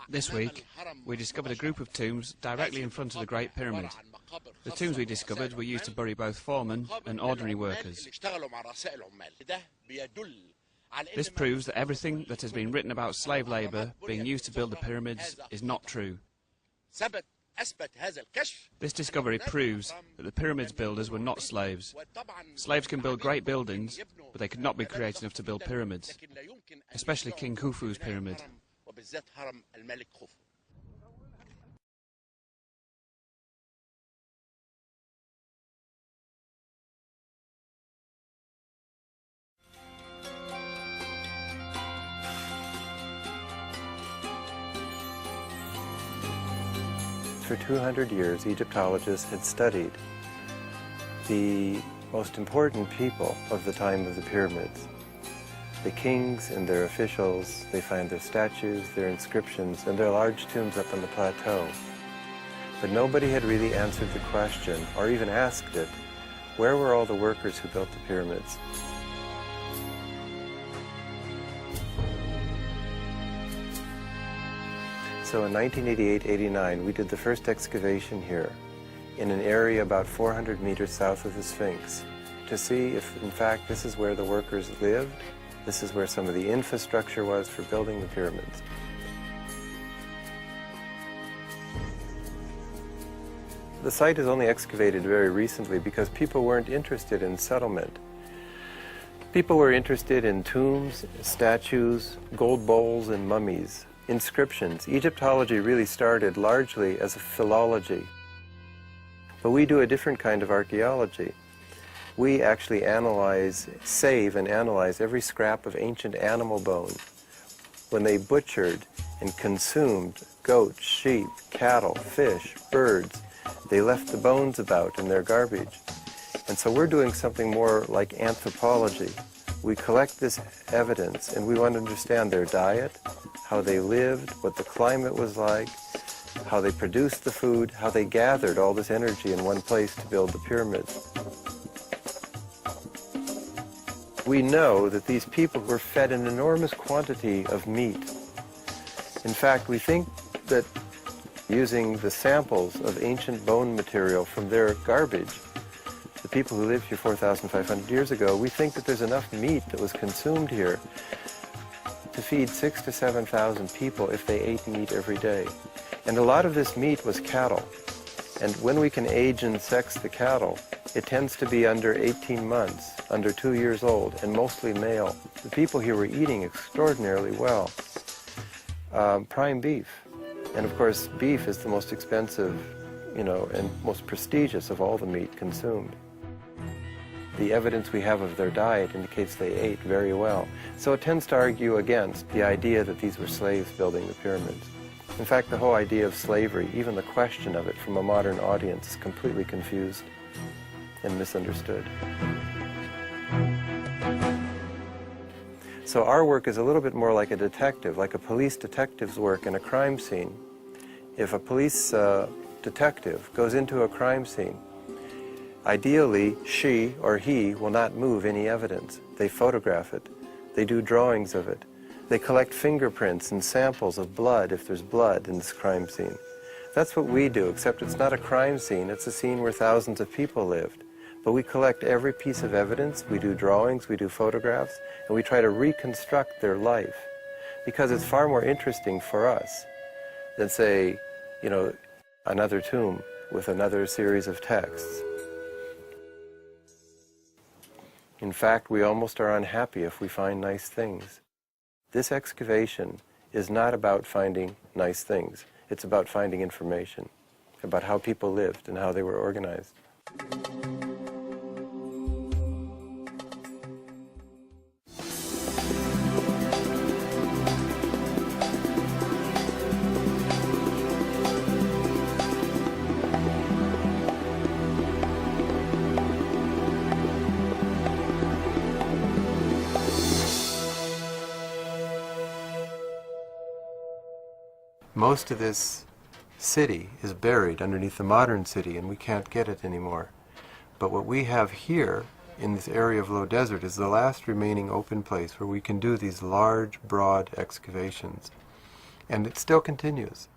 This week, we discovered a group of tombs directly in front of the Great Pyramid. The tombs we discovered were used to bury both foremen and ordinary workers. This proves that everything that has been written about slave labour being used to build the pyramids is not true. This discovery proves that the pyramids builders were not slaves. Slaves can build great buildings, but they could not be creative enough to build pyramids, especially King Khufu's pyramid. For 200 years, Egyptologists had studied the most important people of the time of the pyramids. The kings and their officials, they find their statues, their inscriptions, and their large tombs up on the plateau. But nobody had really answered the question, or even asked it, where were all the workers who built the pyramids? So in 1988-89, we did the first excavation here in an area about 400 meters south of the Sphinx to see if, in fact, this is where the workers lived. This is where some of the infrastructure was for building the pyramids. The site is only excavated very recently because people weren't interested in settlement. People were interested in tombs, statues, gold bowls, and mummies. Inscriptions. Egyptology really started largely as a philology. But we do a different kind of archaeology. We actually save and analyze every scrap of ancient animal bone. When they butchered and consumed goats, sheep, cattle, fish, birds, they left the bones about in their garbage. And so we're doing something more like anthropology. We collect this evidence and we want to understand their diet, how they lived, what the climate was like, how they produced the food, how they gathered all this energy in one place to build the pyramids. We know that these people were fed an enormous quantity of meat. In fact, we think that using the samples of ancient bone material from their garbage, the people who lived here 4,500 years ago, we think that there's enough meat that was consumed here to feed 6,000 to 7,000 people if they ate meat every day. And a lot of this meat was cattle. And when we can age and sex the cattle, it tends to be under 18 months, under 2 years old, and mostly male. The people here were eating extraordinarily well. Prime beef. And of course, beef is the most expensive, and most prestigious of all the meat consumed. The evidence we have of their diet indicates they ate very well. So it tends to argue against the idea that these were slaves building the pyramids. In fact, the whole idea of slavery, even the question of it from a modern audience, is completely confused and misunderstood. So our work is a little bit more like a detective, like a police detective's work in a crime scene. If a police detective goes into a crime scene, ideally, she or he will not move any evidence. They photograph it. They do drawings of it. They collect fingerprints and samples of blood if there's blood in this crime scene. That's what we do, except it's not a crime scene. It's a scene where thousands of people lived. But we collect every piece of evidence. We do drawings, we do photographs, and we try to reconstruct their life. Because it's far more interesting for us than, say, another tomb with another series of texts. In fact, we almost are unhappy if we find nice things. This excavation is not about finding nice things. It's about finding information about how people lived and how they were organized. Most of this city is buried underneath the modern city, and we can't get it anymore. But what we have here in this area of low desert is the last remaining open place where we can do these large, broad excavations. And it still continues.